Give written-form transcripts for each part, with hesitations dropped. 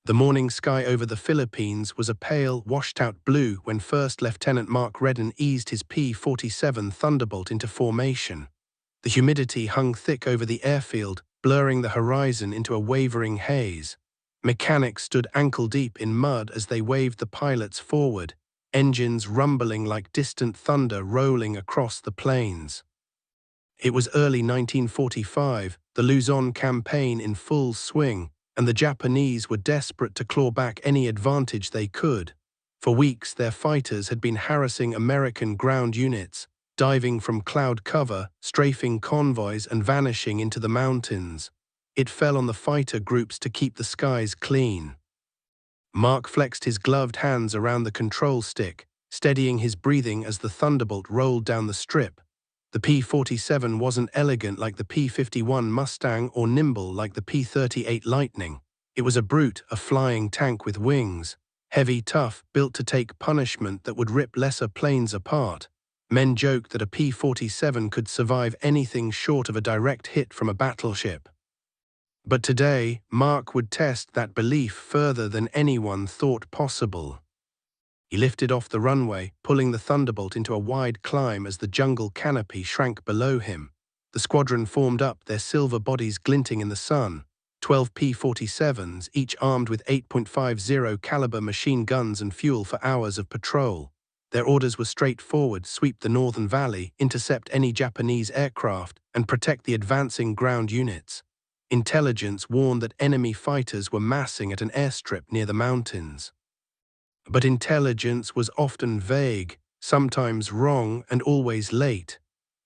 The morning sky over the Philippines was a pale, washed-out blue when First Lieutenant Mark Redden eased his P-47 Thunderbolt into formation. The humidity hung thick over the airfield, blurring the horizon into a wavering haze. Mechanics stood ankle-deep in mud as they waved the pilots forward, engines rumbling like distant thunder rolling across the plains. It was early 1945, the Luzon campaign in full swing, and the Japanese were desperate to claw back any advantage they could. For weeks, their fighters had been harassing American ground units, diving from cloud cover, strafing convoys, and vanishing into the mountains. It fell on the fighter groups to keep the skies clean. Mark flexed his gloved hands around the control stick, steadying his breathing as the Thunderbolt rolled down the strip. The P-47 wasn't elegant like the P-51 Mustang or nimble like the P-38 Lightning. It was a brute, a flying tank with wings. Heavy, tough, built to take punishment that would rip lesser planes apart. Men joked that a P-47 could survive anything short of a direct hit from a battleship. But today, Mark would test that belief further than anyone thought possible. He lifted off the runway, pulling the Thunderbolt into a wide climb as the jungle canopy shrank below him. The squadron formed up, their silver bodies glinting in the sun. 12 P-47s, each armed with 8.50 caliber machine guns and fuel for hours of patrol. Their orders were straightforward: sweep the northern valley, intercept any Japanese aircraft, and protect the advancing ground units. Intelligence warned that enemy fighters were massing at an airstrip near the mountains. But intelligence was often vague, sometimes wrong, and always late.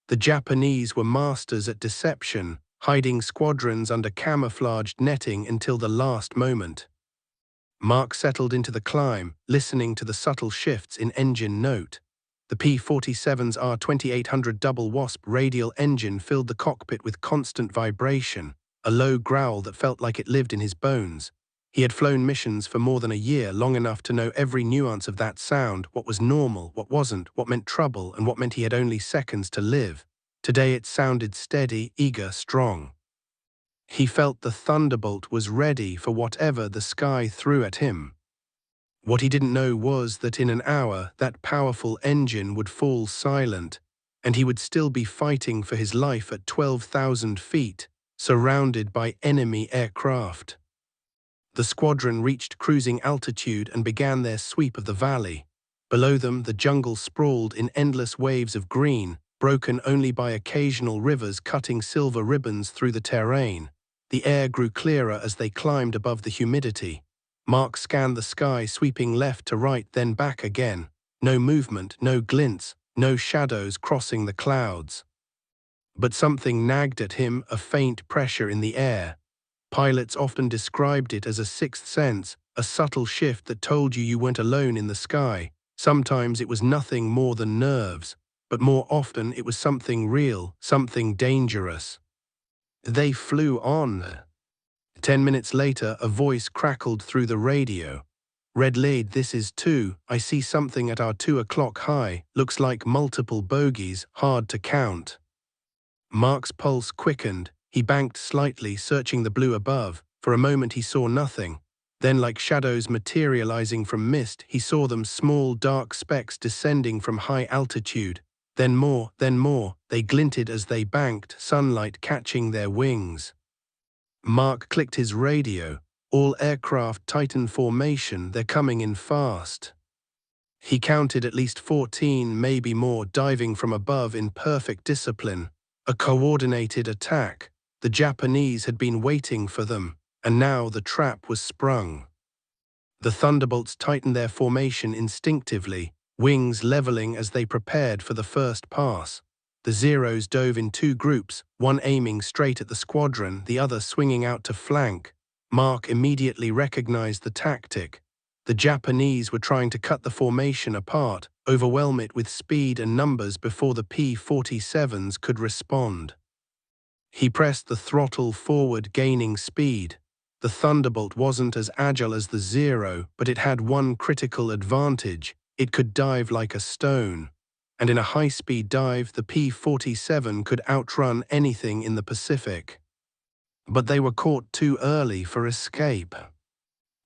The Japanese were masters at deception, hiding squadrons under camouflaged netting until the last moment. Mark settled into the climb, listening to the subtle shifts in engine note. The P-47's R2800 double wasp radial engine filled the cockpit with constant vibration, a low growl that felt like it lived in his bones. He had flown missions for more than a year, long enough to know every nuance of that sound, what was normal, what wasn't, what meant trouble, and what meant he had only seconds to live. Today it sounded steady, eager, strong. He felt the Thunderbolt was ready for whatever the sky threw at him. What he didn't know was that in an hour, that powerful engine would fall silent, and he would still be fighting for his life at 12,000 feet, surrounded by enemy aircraft. The squadron reached cruising altitude and began their sweep of the valley. Below them, the jungle sprawled in endless waves of green, broken only by occasional rivers cutting silver ribbons through the terrain. The air grew clearer as they climbed above the humidity. Mark scanned the sky, sweeping left to right, then back again. No movement, no glints, no shadows crossing the clouds. But something nagged at him, a faint pressure in the air. Pilots often described it as a sixth sense, a subtle shift that told you weren't alone in the sky. Sometimes it was nothing more than nerves, but more often it was something real, something dangerous. They flew on. 10 minutes later, a voice crackled through the radio. "Red Lead, this is 2. I see something at our 2 o'clock high. Looks like multiple bogies, hard to count." Mark's pulse quickened. He banked slightly, searching the blue above. For a moment he saw nothing. Then, like shadows materializing from mist, he saw them, small dark specks descending from high altitude. Then more, then more. They glinted as they banked, sunlight catching their wings. Mark clicked his radio. "All aircraft Titan formation, they're coming in fast." He counted at least 14, maybe more, diving from above in perfect discipline. A coordinated attack. The Japanese had been waiting for them, and now the trap was sprung. The Thunderbolts tightened their formation instinctively, wings leveling as they prepared for the first pass. The Zeros dove in 2 groups, one aiming straight at the squadron, the other swinging out to flank. Mark immediately recognized the tactic. The Japanese were trying to cut the formation apart, overwhelm it with speed and numbers before the P-47s could respond. He pressed the throttle forward, gaining speed. The Thunderbolt wasn't as agile as the Zero, but it had one critical advantage: it could dive like a stone. And in a high-speed dive, the P-47 could outrun anything in the Pacific. But they were caught too early for escape.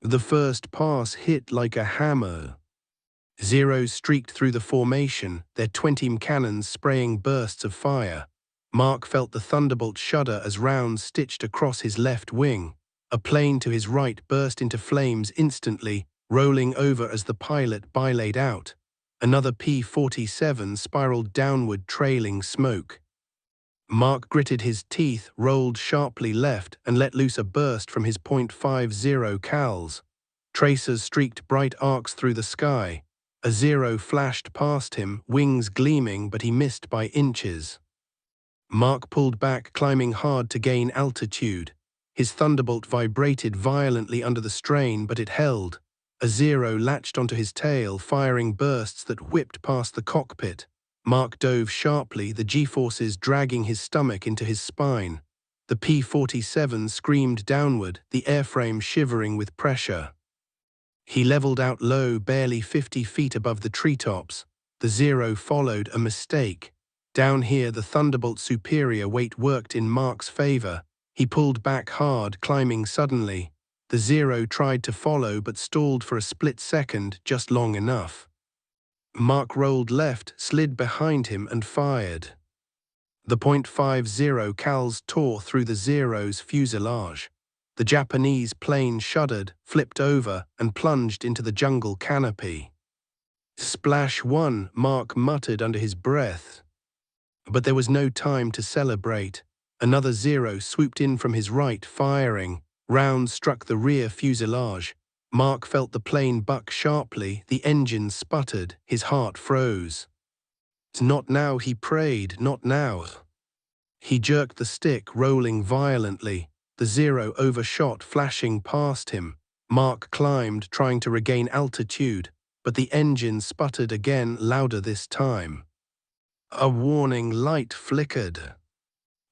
The first pass hit like a hammer. Zeros streaked through the formation, their 20 cannons spraying bursts of fire. Mark felt the Thunderbolt shudder as rounds stitched across his left wing. A plane to his right burst into flames instantly, rolling over as the pilot bilayed out. Another P-47 spiraled downward, trailing smoke. Mark gritted his teeth, rolled sharply left, and let loose a burst from his .50 cals. Tracers streaked bright arcs through the sky. A Zero flashed past him, wings gleaming, but he missed by inches. Mark pulled back, climbing hard to gain altitude. His Thunderbolt vibrated violently under the strain, but it held. A Zero latched onto his tail, firing bursts that whipped past the cockpit. Mark dove sharply, the G-forces dragging his stomach into his spine. The P-47 screamed downward, the airframe shivering with pressure. He leveled out low, barely 50 feet above the treetops. The Zero followed, a mistake. Down here, the Thunderbolt's superior weight worked in Mark's favor. He pulled back hard, climbing suddenly. The Zero tried to follow but stalled for a split second, just long enough. Mark rolled left, slid behind him, and fired. The .50 cals tore through the Zero's fuselage. The Japanese plane shuddered, flipped over, and plunged into the jungle canopy. "Splash one," Mark muttered under his breath. But there was no time to celebrate. Another Zero swooped in from his right, firing. Rounds struck the rear fuselage. Mark felt the plane buck sharply, the engine sputtered, his heart froze. "Not now," he prayed, "not now." He jerked the stick, rolling violently. The Zero overshot, flashing past him. Mark climbed, trying to regain altitude, but the engine sputtered again, louder this time. A warning light flickered.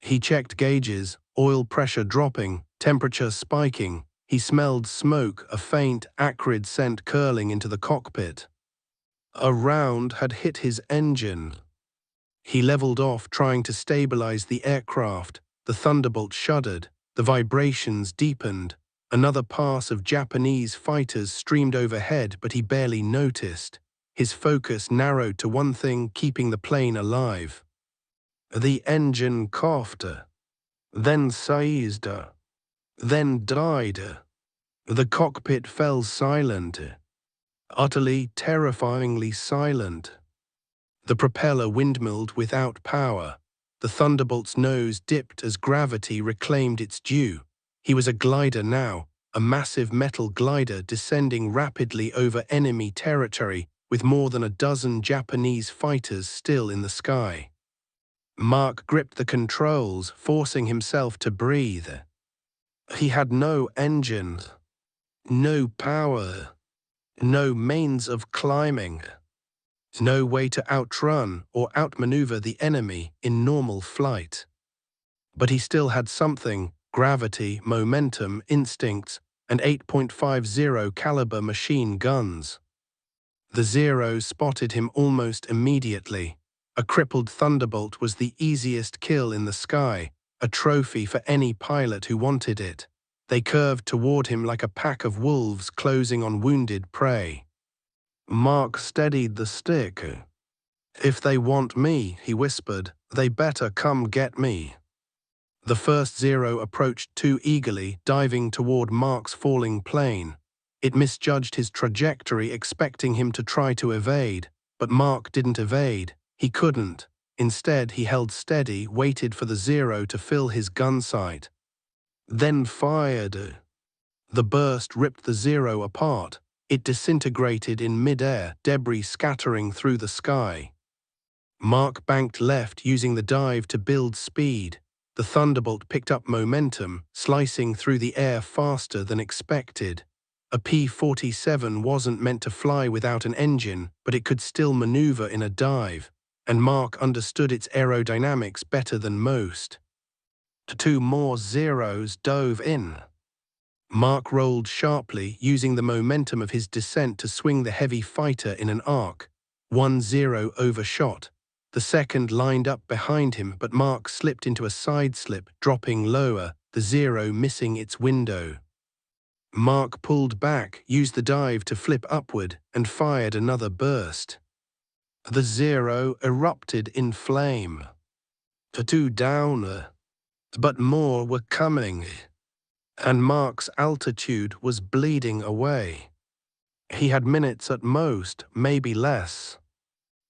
He checked gauges, oil pressure dropping, temperature spiking. He smelled smoke, a faint, acrid scent curling into the cockpit. A round had hit his engine. He leveled off, trying to stabilize the aircraft. The Thunderbolt shuddered. The vibrations deepened. Another pass of Japanese fighters streamed overhead, but he barely noticed. His focus narrowed to one thing, keeping the plane alive. The engine coughed, then seized, then died. The cockpit fell silent, utterly, terrifyingly silent. The propeller windmilled without power. The Thunderbolt's nose dipped as gravity reclaimed its due. He was a glider now, a massive metal glider descending rapidly over enemy territory, with more than a dozen Japanese fighters still in the sky. Mark gripped the controls, forcing himself to breathe. He had no engine, no power, no means of climbing, no way to outrun or outmaneuver the enemy in normal flight. But he still had something: gravity, momentum, instincts, and 8.50 caliber machine guns. The Zero spotted him almost immediately. A crippled Thunderbolt was the easiest kill in the sky, a trophy for any pilot who wanted it. They curved toward him like a pack of wolves closing on wounded prey. Mark steadied the stick. "If they want me," he whispered, "they better come get me." The first Zero approached too eagerly, diving toward Mark's falling plane. It misjudged his trajectory, expecting him to try to evade. But Mark didn't evade. He couldn't. Instead, he held steady, waited for the Zero to fill his gun sight. Then fired. The burst ripped the Zero apart. It disintegrated in midair, debris scattering through the sky. Mark banked left, using the dive to build speed. The Thunderbolt picked up momentum, slicing through the air faster than expected. A P-47 wasn't meant to fly without an engine, but it could still maneuver in a dive, and Mark understood its aerodynamics better than most. Two more Zeros dove in. Mark rolled sharply, using the momentum of his descent to swing the heavy fighter in an arc. One Zero overshot. The second lined up behind him, but Mark slipped into a side slip, dropping lower, the Zero missing its window. Mark pulled back, used the dive to flip upward, and fired another burst. The Zero erupted in flame. Two down, but more were coming, and Mark's altitude was bleeding away. He had minutes at most, maybe less.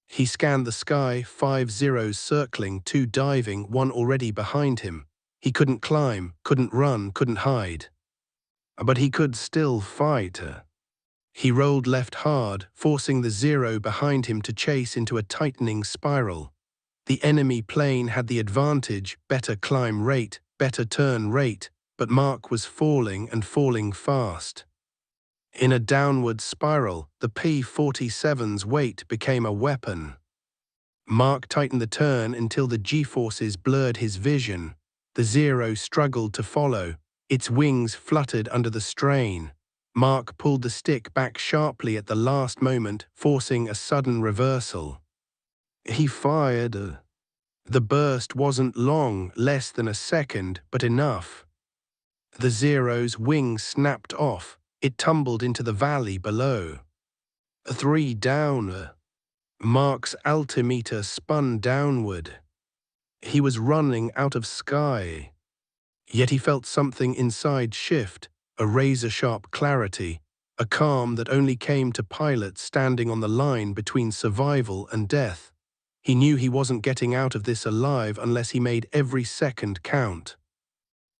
He scanned the sky, 5 Zeros circling, 2 diving, 1 already behind him. He couldn't climb, couldn't run, couldn't hide. But he could still fight. He rolled left hard, forcing the Zero behind him to chase into a tightening spiral. The enemy plane had the advantage, better climb rate, better turn rate, but Mark was falling and falling fast. In a downward spiral, the P-47's weight became a weapon. Mark tightened the turn until the G-forces blurred his vision. The Zero struggled to follow. Its wings fluttered under the strain. Mark pulled the stick back sharply at the last moment, forcing a sudden reversal. He fired. The burst wasn't long, less than a second, but enough. The Zero's wing snapped off. It tumbled into the valley below. 3 down. Mark's altimeter spun downward. He was running out of sky. Yet he felt something inside shift, a razor-sharp clarity, a calm that only came to pilots standing on the line between survival and death. He knew he wasn't getting out of this alive unless he made every second count.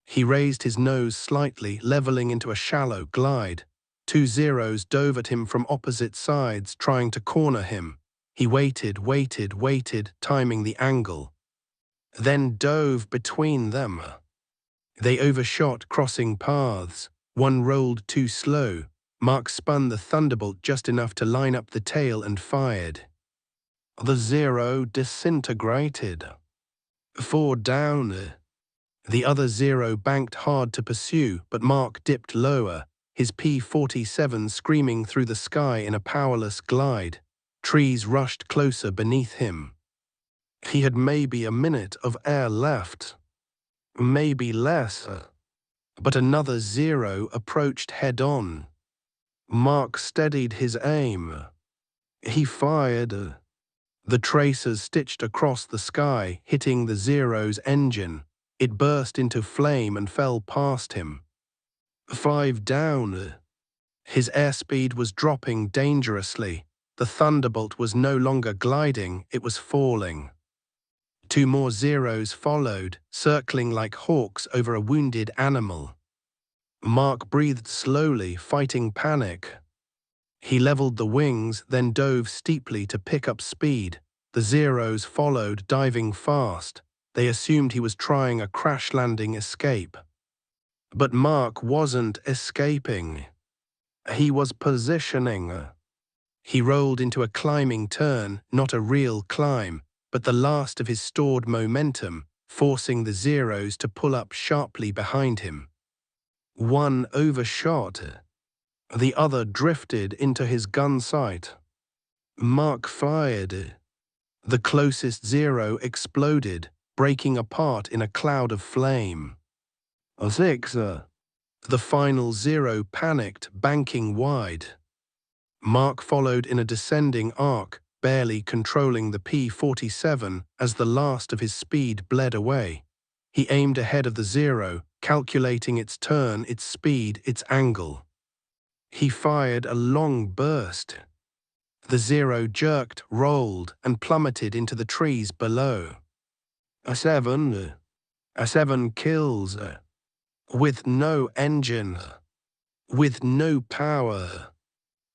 He raised his nose slightly, leveling into a shallow glide. 2 Zeros dove at him from opposite sides, trying to corner him. He waited, timing the angle. Then dove between them. They overshot, crossing paths. One rolled too slow. Mark spun the Thunderbolt just enough to line up the tail and fired. The Zero disintegrated. 4 down. The other Zero banked hard to pursue, but Mark dipped lower, his P-47 screaming through the sky in a powerless glide. Trees rushed closer beneath him. He had maybe a minute of air left. Maybe less. But another Zero approached head-on. Mark steadied his aim. He fired. The tracers stitched across the sky, hitting the Zero's engine. It burst into flame and fell past him. 5 down. His airspeed was dropping dangerously. The Thunderbolt was no longer gliding, it was falling. 2 more Zeros followed, circling like hawks over a wounded animal. Mark breathed slowly, fighting panic. He leveled the wings, then dove steeply to pick up speed. The Zeros followed, diving fast. They assumed he was trying a crash-landing escape. But Mark wasn't escaping. He was positioning. He rolled into a climbing turn, not a real climb, but the last of his stored momentum, forcing the Zeros to pull up sharply behind him. One overshot. The other drifted into his gun sight. Mark fired. The closest Zero exploded, breaking apart in a cloud of flame. A6. The final Zero panicked, banking wide. Mark followed in a descending arc, barely controlling the P-47 as the last of his speed bled away. He aimed ahead of the Zero, calculating its turn, its speed, its angle. He fired a long burst. The Zero jerked, rolled, and plummeted into the trees below. A7 kills. With no engine. With no power.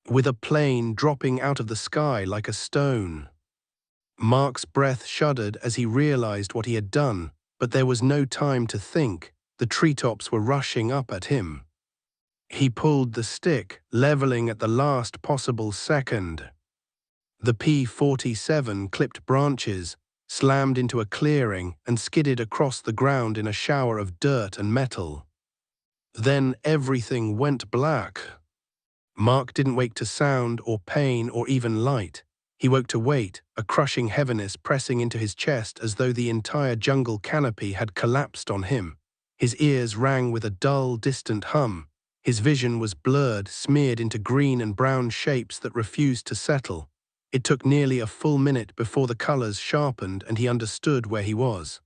With a plane dropping out of the sky like a stone. Mark's breath shuddered as he realized what he had done, but there was no time to think. The treetops were rushing up at him. He pulled the stick, leveling at the last possible second. The P-47 clipped branches, slammed into a clearing, and skidded across the ground in a shower of dirt and metal. Then everything went black. Mark didn't wake to sound or pain or even light. He woke to weight, a crushing heaviness pressing into his chest as though the entire jungle canopy had collapsed on him. His ears rang with a dull, distant hum. His vision was blurred, smeared into green and brown shapes that refused to settle. It took nearly a full minute before the colors sharpened and he understood where he was.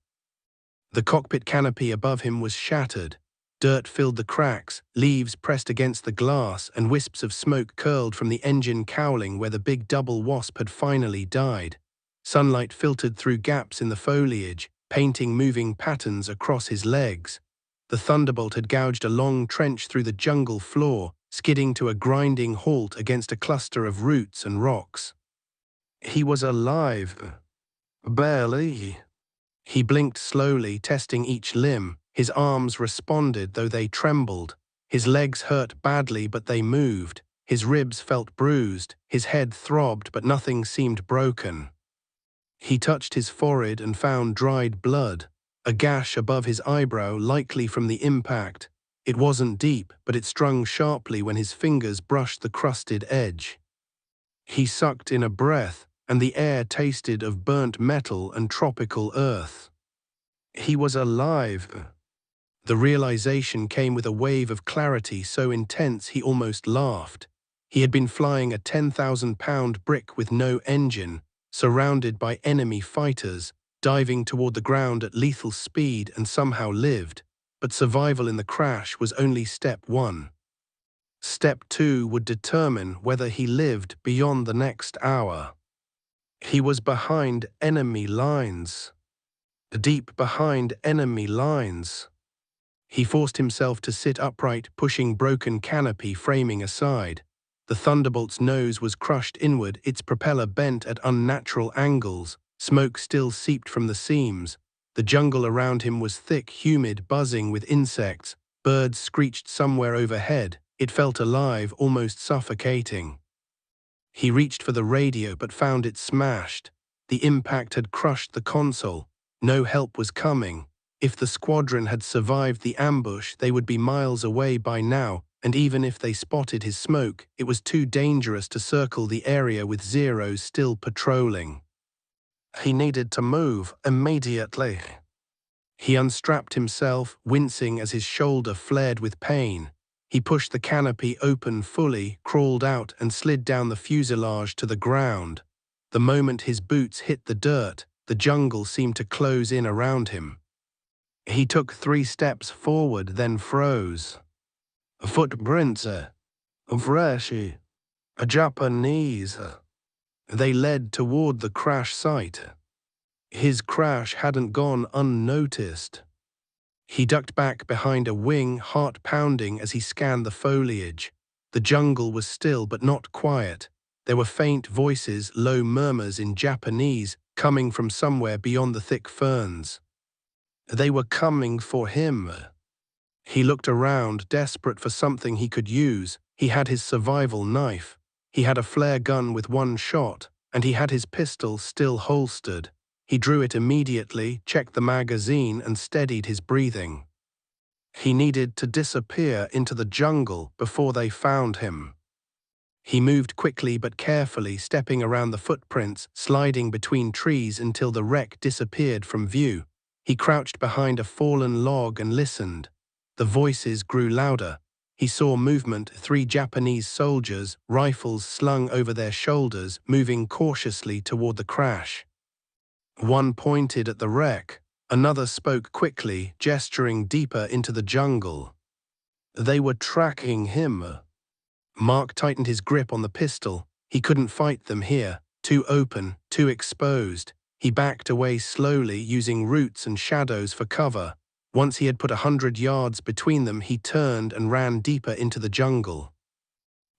The cockpit canopy above him was shattered. Dirt filled the cracks, leaves pressed against the glass, and wisps of smoke curled from the engine cowling where the big double wasp had finally died. Sunlight filtered through gaps in the foliage, painting moving patterns across his legs. The Thunderbolt had gouged a long trench through the jungle floor, skidding to a grinding halt against a cluster of roots and rocks. He was alive. Barely. He blinked slowly, testing each limb. His arms responded, though they trembled. His legs hurt badly, but they moved. His ribs felt bruised. His head throbbed, but nothing seemed broken. He touched his forehead and found dried blood. A gash above his eyebrow, likely from the impact. It wasn't deep, but it strung sharply when his fingers brushed the crusted edge. He sucked in a breath, and the air tasted of burnt metal and tropical earth. He was alive. The realization came with a wave of clarity so intense he almost laughed. He had been flying a 10,000-pound brick with no engine, surrounded by enemy fighters, diving toward the ground at lethal speed, and somehow lived. But survival in the crash was only step one. Step two would determine whether he lived beyond the next hour. He was behind enemy lines. Deep behind enemy lines. He forced himself to sit upright, pushing broken canopy framing aside. The Thunderbolt's nose was crushed inward, its propeller bent at unnatural angles. Smoke still seeped from the seams. The jungle around him was thick, humid, buzzing with insects. Birds screeched somewhere overhead. It felt alive, almost suffocating. He reached for the radio but found it smashed. The impact had crushed the console. No help was coming. If the squadron had survived the ambush, they would be miles away by now, and even if they spotted his smoke, it was too dangerous to circle the area with Zeros still patrolling. He needed to move immediately. He unstrapped himself, wincing as his shoulder flared with pain. He pushed the canopy open fully, crawled out, and slid down the fuselage to the ground. The moment his boots hit the dirt, the jungle seemed to close in around him. He took 3 steps forward, then froze. Footprints. Freshy. Japanese. They led toward the crash site. His crash hadn't gone unnoticed. He ducked back behind a wing, heart pounding as he scanned the foliage. The jungle was still but not quiet. There were faint voices, low murmurs in Japanese, coming from somewhere beyond the thick ferns. They were coming for him. He looked around, desperate for something he could use. He had his survival knife. He had a flare gun with 1 shot, and he had his pistol still holstered. He drew it immediately, checked the magazine, and steadied his breathing. He needed to disappear into the jungle before they found him. He moved quickly but carefully, stepping around the footprints, sliding between trees until the wreck disappeared from view. He crouched behind a fallen log and listened. The voices grew louder. He saw movement, 3 Japanese soldiers, rifles slung over their shoulders, moving cautiously toward the crash. One pointed at the wreck. Another spoke quickly, gesturing deeper into the jungle. They were tracking him. Mark tightened his grip on the pistol. He couldn't fight them here. Too open, too exposed. He backed away slowly, using roots and shadows for cover. Once he had put 100 yards between them, he turned and ran deeper into the jungle.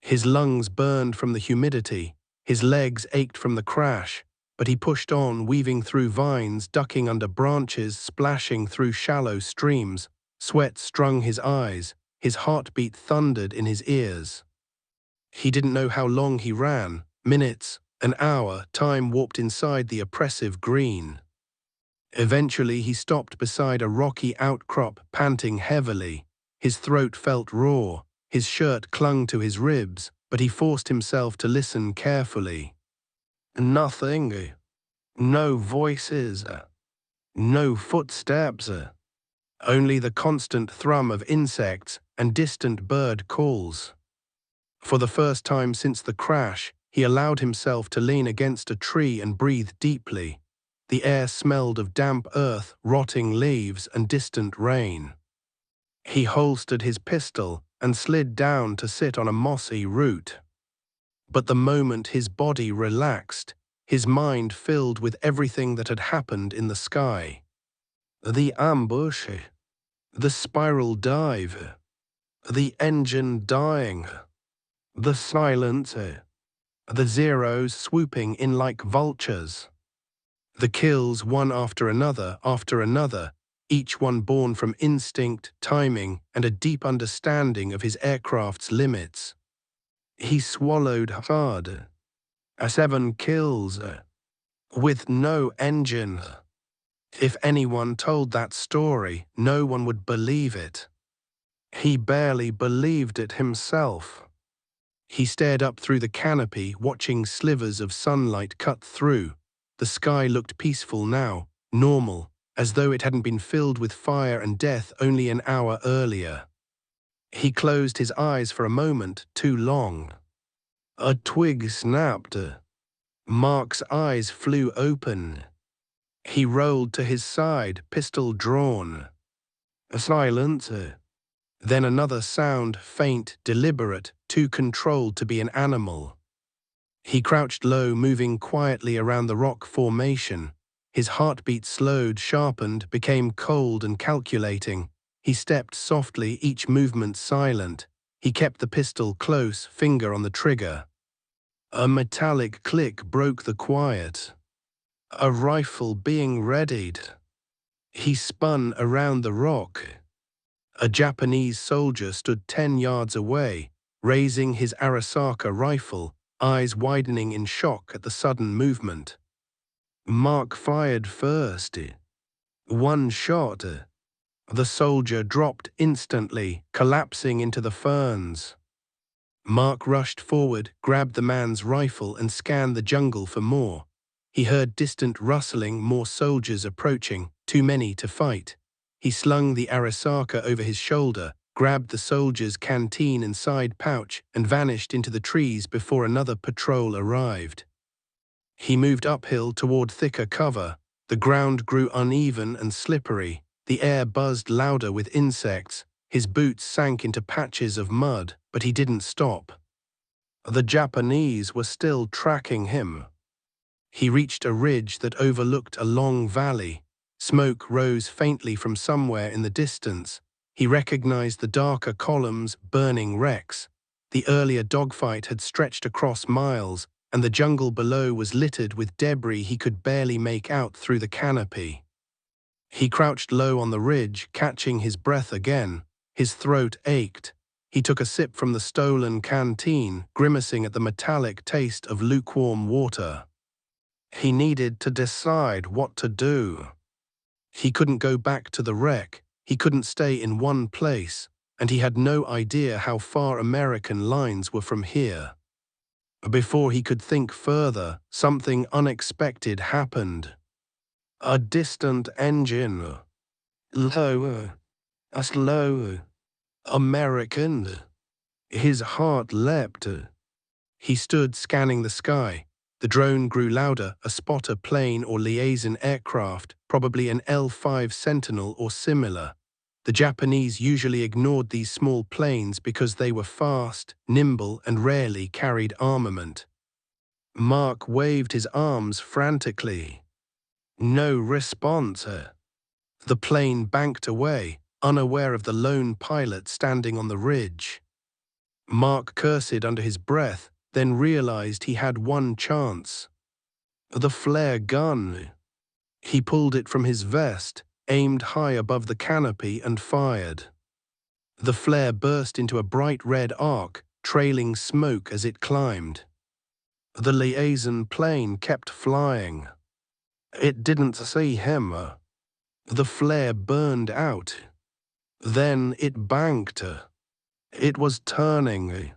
His lungs burned from the humidity. His legs ached from the crash. But he pushed on, weaving through vines, ducking under branches, splashing through shallow streams. Sweat strung his eyes. His heartbeat thundered in his ears. He didn't know how long he ran. Minutes, an hour, time warped inside the oppressive green. Eventually he stopped beside a rocky outcrop, panting heavily. His throat felt raw. His shirt clung to his ribs, but he forced himself to listen carefully. Nothing. No voices. No footsteps. only the constant thrum of insects and distant bird calls. For the first time since the crash, he allowed himself to lean against a tree and breathe deeply. The air smelled of damp earth, rotting leaves, and distant rain. He holstered his pistol and slid down to sit on a mossy root. But the moment his body relaxed, his mind filled with everything that had happened in the sky. The ambush, the spiral dive, the engine dying, the silence, the Zeros swooping in like vultures. The kills one after another, each one born from instinct, timing, and a deep understanding of his aircraft's limits. He swallowed hard. 7 kills. With no engine. If anyone told that story, no one would believe it. He barely believed it himself. He stared up through the canopy, watching slivers of sunlight cut through. The sky looked peaceful now, normal, as though it hadn't been filled with fire and death only an hour earlier. He closed his eyes for a moment, too long. A twig snapped. Mark's eyes flew open. He rolled to his side, pistol drawn. A silence. Then another sound, faint, deliberate, too controlled to be an animal. He crouched low, moving quietly around the rock formation. His heartbeat slowed, sharpened, became cold and calculating. He stepped softly, each movement silent. He kept the pistol close, finger on the trigger. A metallic click broke the quiet. A rifle being readied. He spun around the rock. A Japanese soldier stood 10 yards away, raising his Arisaka rifle, eyes widening in shock at the sudden movement. Mark fired first. 1 shot. The soldier dropped instantly, collapsing into the ferns. Mark rushed forward, grabbed the man's rifle and scanned the jungle for more. He heard distant rustling, more soldiers approaching, too many to fight. He slung the Arisaka over his shoulder, grabbed the soldier's canteen and side pouch, and vanished into the trees before another patrol arrived. He moved uphill toward thicker cover. The ground grew uneven and slippery. The air buzzed louder with insects. His boots sank into patches of mud, but he didn't stop. The Japanese were still tracking him. He reached a ridge that overlooked a long valley. Smoke rose faintly from somewhere in the distance. He recognized the darker columns, burning wrecks. The earlier dogfight had stretched across miles, and the jungle below was littered with debris he could barely make out through the canopy. He crouched low on the ridge, catching his breath again. His throat ached. He took a sip from the stolen canteen, grimacing at the metallic taste of lukewarm water. He needed to decide what to do. He couldn't go back to the wreck. He couldn't stay in one place, and he had no idea how far American lines were from here. Before he could think further, something unexpected happened. A distant engine. Lower. A slow. American. His heart leapt. He stood scanning the sky. The drone grew louder, a spotter plane or liaison aircraft, probably an L-5 Sentinel or similar. The Japanese usually ignored these small planes because they were fast, nimble, and rarely carried armament. Mark waved his arms frantically. No response. The plane banked away, unaware of the lone pilot standing on the ridge. Mark cursed under his breath, then realized he had one chance. The flare gun. He pulled it from his vest, aimed high above the canopy and fired. The flare burst into a bright red arc, trailing smoke as it climbed. The liaison plane kept flying. It didn't see him. The flare burned out. Then it banked. It was turning.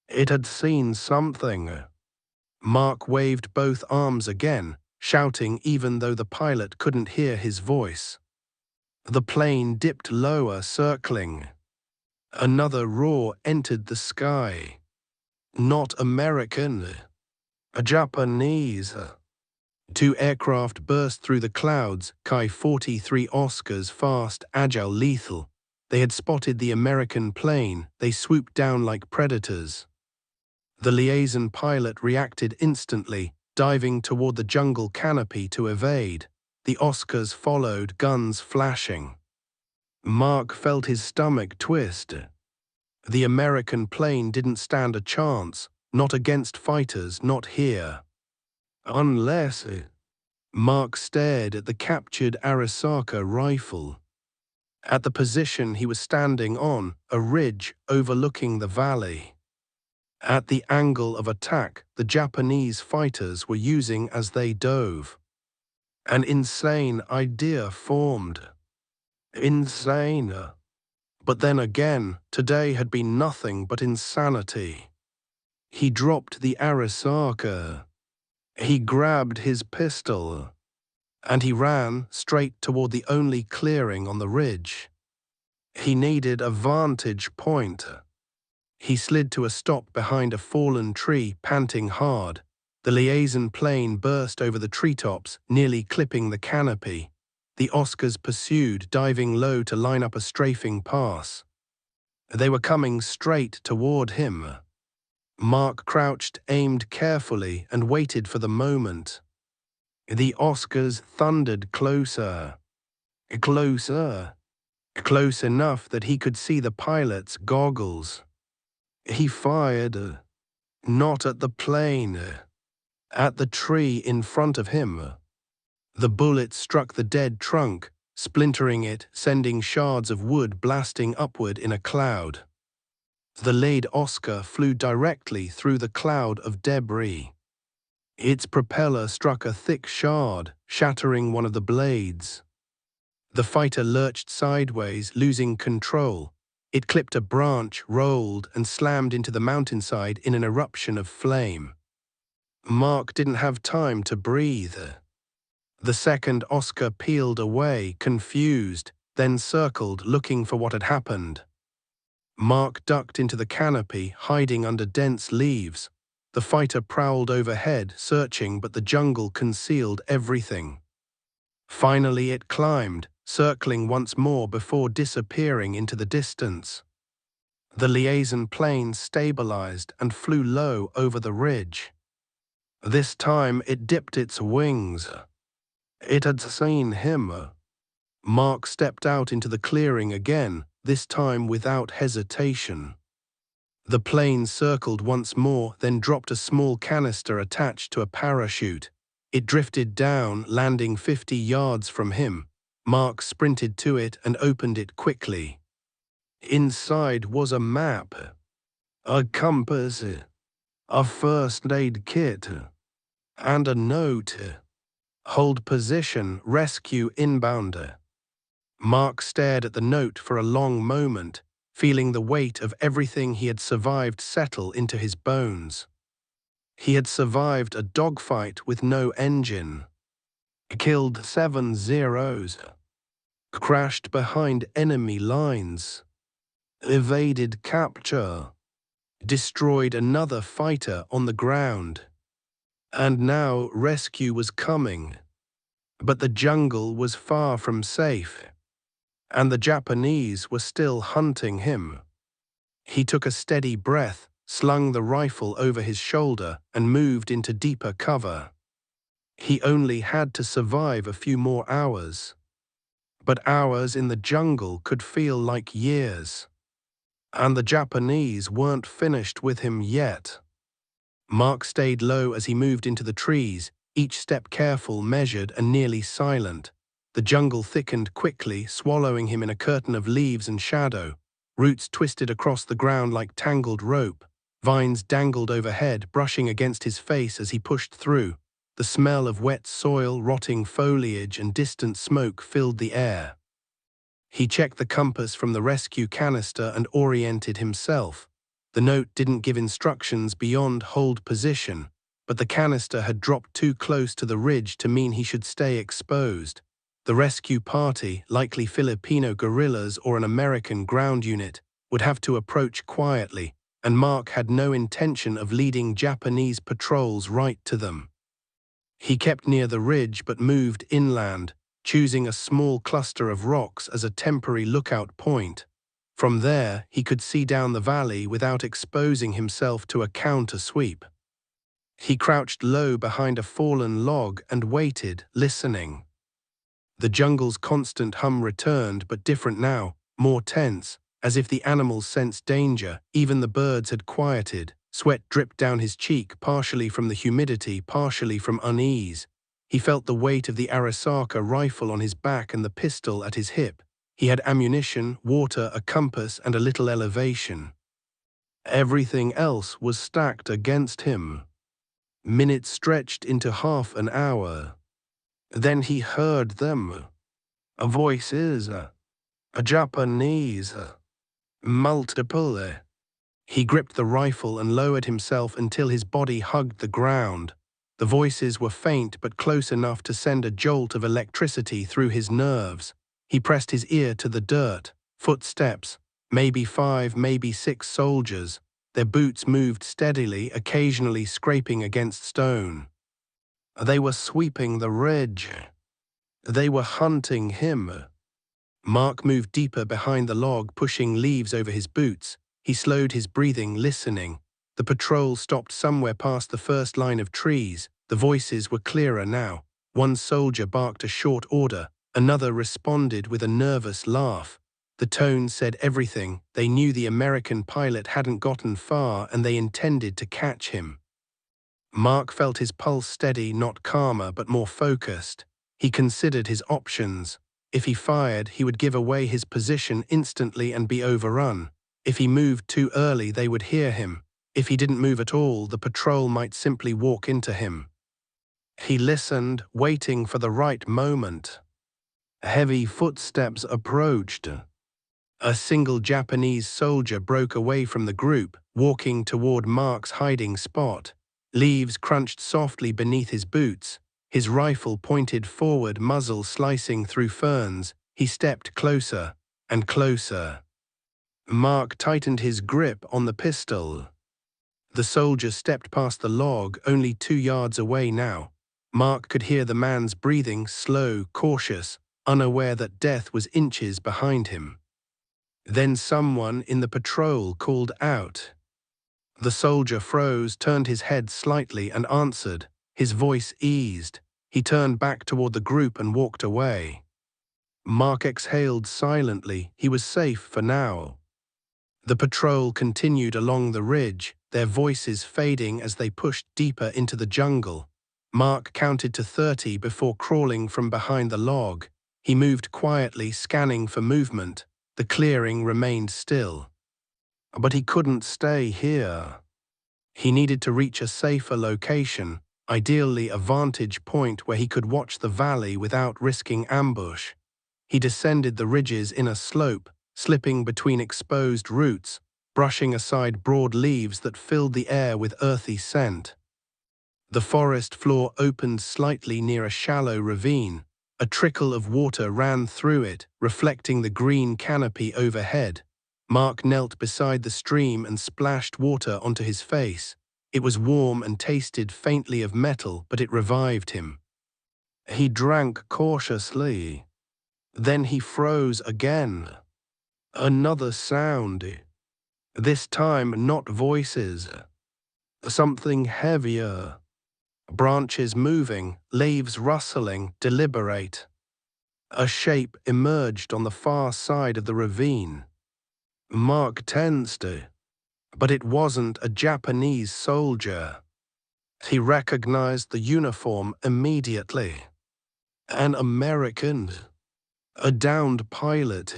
It had seen something. Mark waved both arms again, shouting even though the pilot couldn't hear his voice. The plane dipped lower, circling. Another roar entered the sky. Not American, a Japanese. Two aircraft burst through the clouds, Ki-43 Oscars, fast, agile, lethal. They had spotted the American plane. They swooped down like predators. The liaison pilot reacted instantly, diving toward the jungle canopy to evade. The Oscars followed, guns flashing. Mark felt his stomach twist. The American plane didn't stand a chance, not against fighters, not here. Unless... Mark stared at the captured Arisaka rifle. At the position he was standing on, a ridge overlooking the valley. At the angle of attack the Japanese fighters were using as they dove. An insane idea formed. Insane. But then again, today had been nothing but insanity. He dropped the Arisaka. He grabbed his pistol. And he ran straight toward the only clearing on the ridge. He needed a vantage point. He slid to a stop behind a fallen tree, panting hard. The liaison plane burst over the treetops, nearly clipping the canopy. The Oscars pursued, diving low to line up a strafing pass. They were coming straight toward him. Mark crouched, aimed carefully, and waited for the moment. The Oscars thundered closer. Closer. Close enough that he could see the pilot's goggles. He fired. Not at the plane. At the tree in front of him. The bullet struck the dead trunk, splintering it, sending shards of wood blasting upward in a cloud. The lead Oscar flew directly through the cloud of debris. Its propeller struck a thick shard, shattering one of the blades. The fighter lurched sideways, losing control. It clipped a branch, rolled, and slammed into the mountainside in an eruption of flame. Mark didn't have time to breathe. The second Oscar peeled away, confused, then circled, looking for what had happened. Mark ducked into the canopy, hiding under dense leaves. The fighter prowled overhead, searching, but the jungle concealed everything. Finally it climbed, circling once more before disappearing into the distance. The liaison plane stabilized and flew low over the ridge. This time it dipped its wings. It had seen him. Mark stepped out into the clearing again, this time without hesitation. The plane circled once more, then dropped a small canister attached to a parachute. It drifted down, landing 50 yards from him. Mark sprinted to it and opened it quickly. Inside was a map, a compass, a first aid kit, and a note. Hold position, rescue inbound. Mark stared at the note for a long moment, feeling the weight of everything he had survived settle into his bones. He had survived a dogfight with no engine, killed 7 Zeros, crashed behind enemy lines, evaded capture, destroyed another fighter on the ground. And now rescue was coming. But the jungle was far from safe, and the Japanese were still hunting him. He took a steady breath, slung the rifle over his shoulder, and moved into deeper cover. He only had to survive a few more hours. But hours in the jungle could feel like years. And the Japanese weren't finished with him yet. Mark stayed low as he moved into the trees, each step careful, measured, and nearly silent. The jungle thickened quickly, swallowing him in a curtain of leaves and shadow. Roots twisted across the ground like tangled rope. Vines dangled overhead, brushing against his face as he pushed through. The smell of wet soil, rotting foliage, and distant smoke filled the air. He checked the compass from the rescue canister and oriented himself. The note didn't give instructions beyond hold position, but the canister had dropped too close to the ridge to mean he should stay exposed. The rescue party, likely Filipino guerrillas or an American ground unit, would have to approach quietly, and Mark had no intention of leading Japanese patrols right to them. He kept near the ridge but moved inland, choosing a small cluster of rocks as a temporary lookout point. From there, he could see down the valley without exposing himself to a counter-sweep. He crouched low behind a fallen log and waited, listening. The jungle's constant hum returned, but different now, more tense, as if the animals sensed danger. Even the birds had quieted. Sweat dripped down his cheek, partially from the humidity, partially from unease. He felt the weight of the Arasaka rifle on his back and the pistol at his hip. He had ammunition, water, a compass, and a little elevation. Everything else was stacked against him. Minutes stretched into half an hour. Then he heard them. Voices. A Japanese. Multiple. He gripped the rifle and lowered himself until his body hugged the ground. The voices were faint but close enough to send a jolt of electricity through his nerves. He pressed his ear to the dirt. Footsteps. Maybe 5, maybe 6 soldiers. Their boots moved steadily, occasionally scraping against stone. They were sweeping the ridge. They were hunting him. Mark moved deeper behind the log, pushing leaves over his boots. He slowed his breathing, listening. The patrol stopped somewhere past the first line of trees. The voices were clearer now. One soldier barked a short order. Another responded with a nervous laugh. The tone said everything. They knew the American pilot hadn't gotten far, and they intended to catch him. Mark felt his pulse steady, not calmer, but more focused. He considered his options. If he fired, he would give away his position instantly and be overrun. If he moved too early, they would hear him. If he didn't move at all, the patrol might simply walk into him. He listened, waiting for the right moment. Heavy footsteps approached. A single Japanese soldier broke away from the group, walking toward Mark's hiding spot. Leaves crunched softly beneath his boots. His rifle pointed forward, muzzle slicing through ferns. He stepped closer and closer. Mark tightened his grip on the pistol. The soldier stepped past the log, only 2 yards away now. Mark could hear the man's breathing, slow, cautious, unaware that death was inches behind him. Then someone in the patrol called out. The soldier froze, turned his head slightly, and answered. His voice eased. He turned back toward the group and walked away. Mark exhaled silently. He was safe for now. The patrol continued along the ridge, their voices fading as they pushed deeper into the jungle. Mark counted to 30 before crawling from behind the log. He moved quietly, scanning for movement. The clearing remained still. But he couldn't stay here. He needed to reach a safer location, ideally a vantage point where he could watch the valley without risking ambush. He descended the ridge's inner slope, slipping between exposed roots, brushing aside broad leaves that filled the air with earthy scent. The forest floor opened slightly near a shallow ravine. A trickle of water ran through it, reflecting the green canopy overhead. Mark knelt beside the stream and splashed water onto his face. It was warm and tasted faintly of metal, but it revived him. He drank cautiously. Then he froze again. Another sound. This time not voices. Something heavier. Branches moving, leaves rustling, deliberate. A shape emerged on the far side of the ravine. Mark tensed, but it wasn't a Japanese soldier. He recognized the uniform immediately. An American. A downed pilot.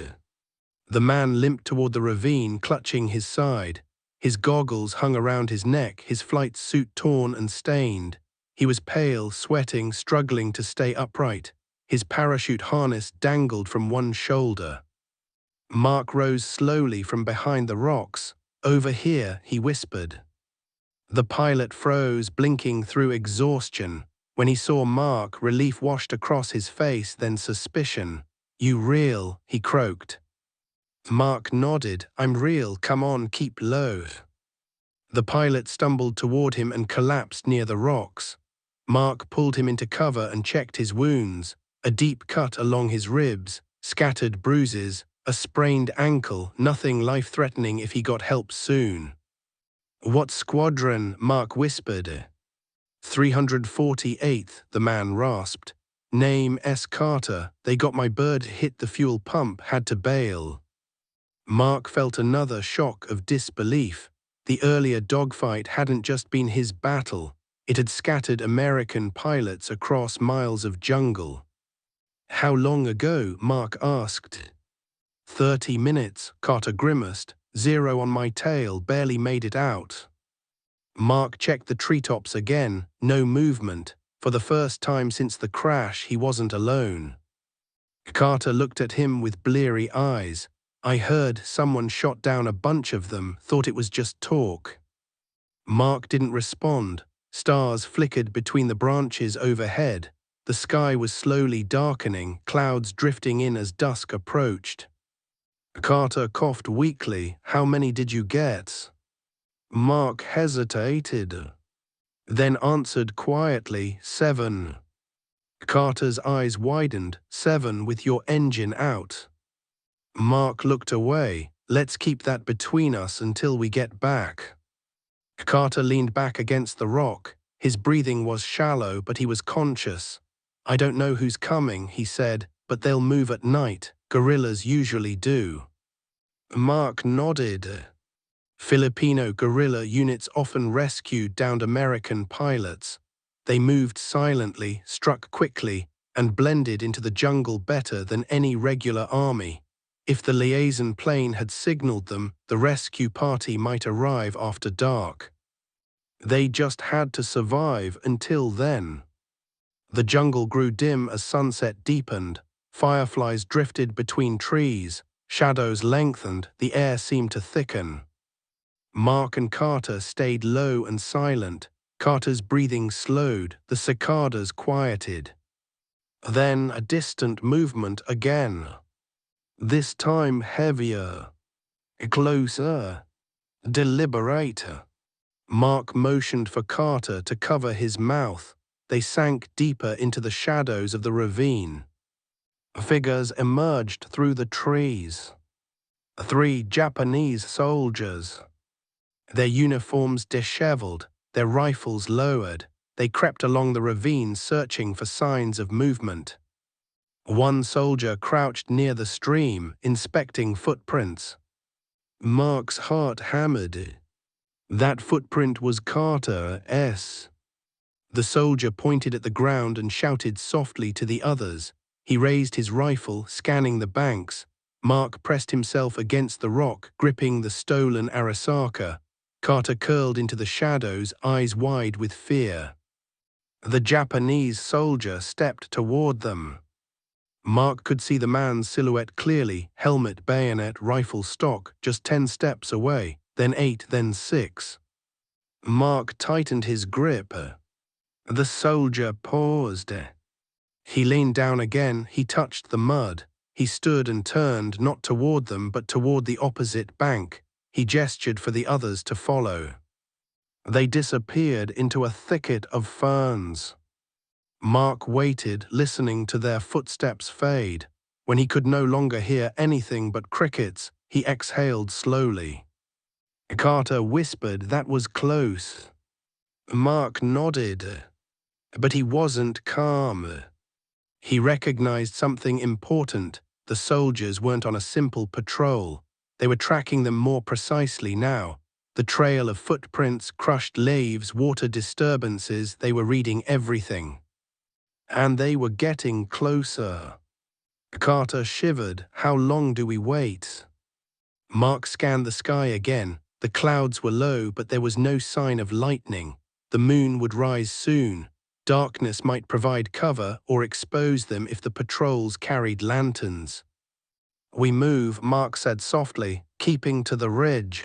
The man limped toward the ravine, clutching his side. His goggles hung around his neck, his flight suit torn and stained. He was pale, sweating, struggling to stay upright. His parachute harness dangled from one shoulder. Mark rose slowly from behind the rocks. "Over here," he whispered. The pilot froze, blinking through exhaustion. When he saw Mark, relief washed across his face, then suspicion. "You real?" he croaked. Mark nodded. "I'm real, come on, keep low." The pilot stumbled toward him and collapsed near the rocks. Mark pulled him into cover and checked his wounds, a deep cut along his ribs, scattered bruises, a sprained ankle, nothing life-threatening if he got help soon. "What squadron?" Mark whispered. 348th, the man rasped. "Name S. Carter. They got my bird, hit the fuel pump, had to bail." Mark felt another shock of disbelief. The earlier dogfight hadn't just been his battle. It had scattered American pilots across miles of jungle. "How long ago?" Mark asked. 30 minutes, Carter grimaced. "Zero on my tail, barely made it out." Mark checked the treetops again, no movement. For the first time since the crash, he wasn't alone. Carter looked at him with bleary eyes. "I heard someone shot down a bunch of them, thought it was just talk." Mark didn't respond. Stars flickered between the branches overhead. The sky was slowly darkening, clouds drifting in as dusk approached. Carter coughed weakly. "How many did you get?" Mark hesitated, then answered quietly, 7. Carter's eyes widened. 7 with your engine out." Mark looked away. "Let's keep that between us until we get back." Carter leaned back against the rock. His breathing was shallow, but he was conscious. "I don't know who's coming," he said, "but they'll move at night. Guerrillas usually do." Mark nodded. Filipino guerrilla units often rescued downed American pilots. They moved silently, struck quickly, and blended into the jungle better than any regular army. If the liaison plane had signaled them, the rescue party might arrive after dark. They just had to survive until then. The jungle grew dim as sunset deepened. Fireflies drifted between trees. Shadows lengthened. The air seemed to thicken. Mark and Carter stayed low and silent. Carter's breathing slowed, the cicadas quieted. Then a distant movement again. This time heavier. Closer. Deliberate. Mark motioned for Carter to cover his mouth. They sank deeper into the shadows of the ravine. Figures emerged through the trees. 3 Japanese soldiers. Their uniforms disheveled, their rifles lowered. They crept along the ravine searching for signs of movement. One soldier crouched near the stream, inspecting footprints. Mark's heart hammered. That footprint was Carter's. The soldier pointed at the ground and shouted softly to the others. He raised his rifle, scanning the banks. Mark pressed himself against the rock, gripping the stolen Arasaka. Carter curled into the shadows, eyes wide with fear. The Japanese soldier stepped toward them. Mark could see the man's silhouette clearly, helmet, bayonet, rifle stock, just 10 steps away, then 8, then 6. Mark tightened his grip. The soldier paused. He leaned down again, he touched the mud. He stood and turned, not toward them, but toward the opposite bank. He gestured for the others to follow. They disappeared into a thicket of ferns. Mark waited, listening to their footsteps fade. When he could no longer hear anything but crickets, he exhaled slowly. Carter whispered, "That was close." Mark nodded, but he wasn't calm. He recognized something important. The soldiers weren't on a simple patrol. They were tracking them more precisely now. The trail of footprints, crushed leaves, water disturbances, they were reading everything. And they were getting closer. Carter shivered. "How long do we wait?" Mark scanned the sky again. The clouds were low, but there was no sign of lightning. The moon would rise soon. Darkness might provide cover or expose them if the patrols carried lanterns. "We move," Mark said softly, keeping to the ridge.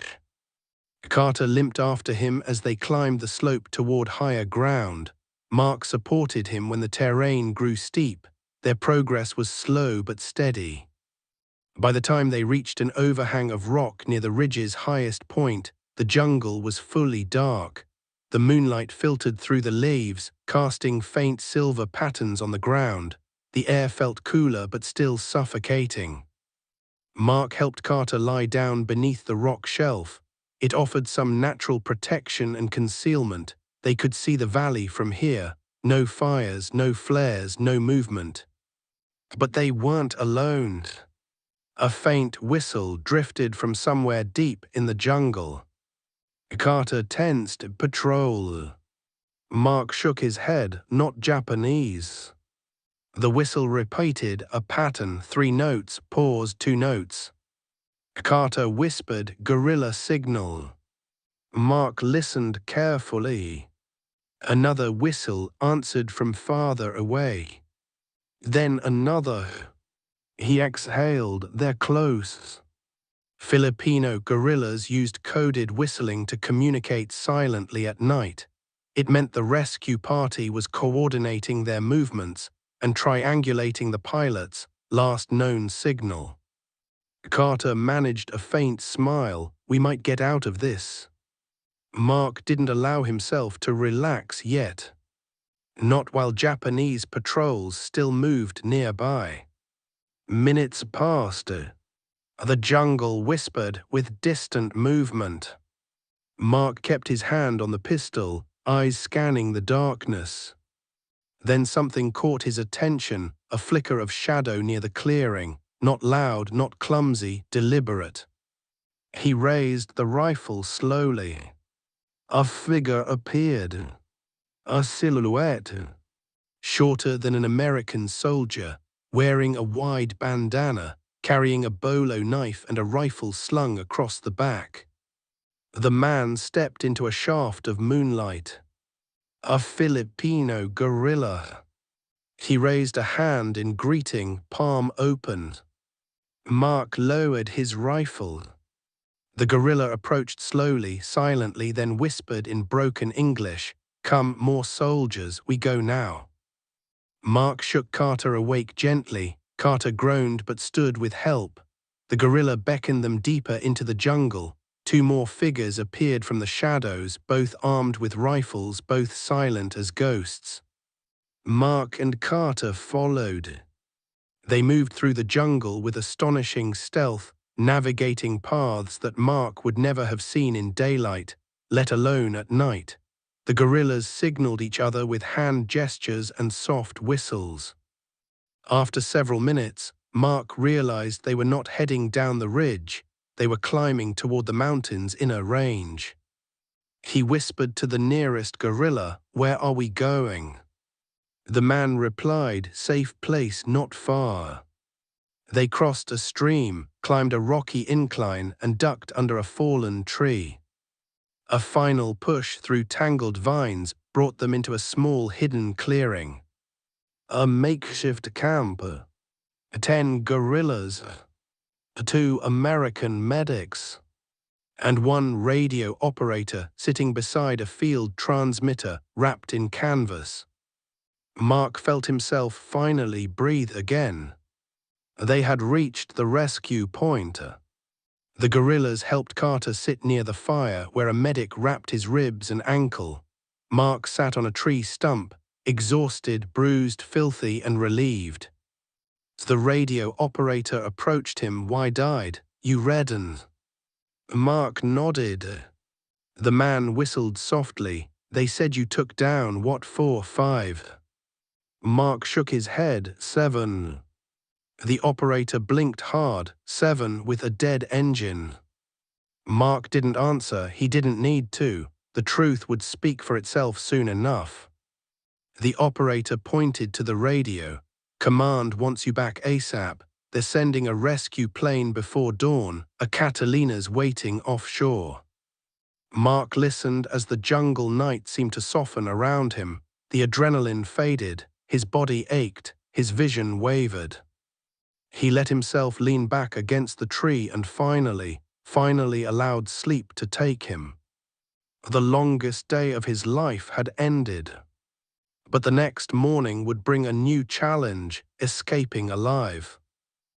Carter limped after him as they climbed the slope toward higher ground. Mark supported him when the terrain grew steep. Their progress was slow but steady. By the time they reached an overhang of rock near the ridge's highest point, the jungle was fully dark. The moonlight filtered through the leaves, casting faint silver patterns on the ground. The air felt cooler but still suffocating. Mark helped Carter lie down beneath the rock shelf. It offered some natural protection and concealment. They could see the valley from here. No fires, no flares, no movement. But they weren't alone. A faint whistle drifted from somewhere deep in the jungle. Carter tensed. Patrol. Mark shook his head. Not Japanese. The whistle repeated a pattern, 3 notes, pause, 2 notes. Carter whispered, guerrilla signal. Mark listened carefully. Another whistle answered from farther away. Then another. He exhaled. They're close. Filipino guerrillas used coded whistling to communicate silently at night. It meant the rescue party was coordinating their movements and triangulating the pilot's last known signal. Carter managed a faint smile. We might get out of this. Mark didn't allow himself to relax yet. Not while Japanese patrols still moved nearby. Minutes passed. The jungle whispered with distant movement. Mark kept his hand on the pistol, eyes scanning the darkness. Then something caught his attention, a flicker of shadow near the clearing, not loud, not clumsy, deliberate. He raised the rifle slowly. A figure appeared. A silhouette. Shorter than an American soldier, wearing a wide bandana, carrying a bolo knife and a rifle slung across the back. The man stepped into a shaft of moonlight. A Filipino guerrilla. He raised a hand in greeting, palm open. Mark lowered his rifle. The guerrilla approached slowly, silently, then whispered in broken English, "Come, more soldiers, we go now." Mark shook Carter awake gently. Carter groaned but stood with help. The guerrilla beckoned them deeper into the jungle. 2 more figures appeared from the shadows, both armed with rifles, both silent as ghosts. Mark and Carter followed. They moved through the jungle with astonishing stealth, navigating paths that Mark would never have seen in daylight, let alone at night. The guerrillas signaled each other with hand gestures and soft whistles. After several minutes, Mark realized they were not heading down the ridge. They were climbing toward the mountain's inner range. He whispered to the nearest guerrilla, "Where are we going?" The man replied, "Safe place not far." They crossed a stream, climbed a rocky incline, and ducked under a fallen tree. A final push through tangled vines brought them into a small hidden clearing. A makeshift camp. 10 guerrillas. 2 American medics. And 1 radio operator sitting beside a field transmitter wrapped in canvas. Mark felt himself finally breathe again. They had reached the rescue point. The guerrillas helped Carter sit near the fire where a medic wrapped his ribs and ankle. Mark sat on a tree stump, exhausted, bruised, filthy, and relieved. The radio operator approached him, wide-eyed. "You Redden?" Mark nodded. The man whistled softly. "They said you took down, what for, 5? Mark shook his head, 7. The operator blinked hard, 7 with a dead engine. Mark didn't answer. He didn't need to. The truth would speak for itself soon enough. The operator pointed to the radio. "Command wants you back ASAP. They're sending a rescue plane before dawn. A Catalina's waiting offshore." Mark listened as the jungle night seemed to soften around him. The adrenaline faded. His body ached. His vision wavered. He let himself lean back against the tree and finally allowed sleep to take him. The longest day of his life had ended. But the next morning would bring a new challenge, escaping alive.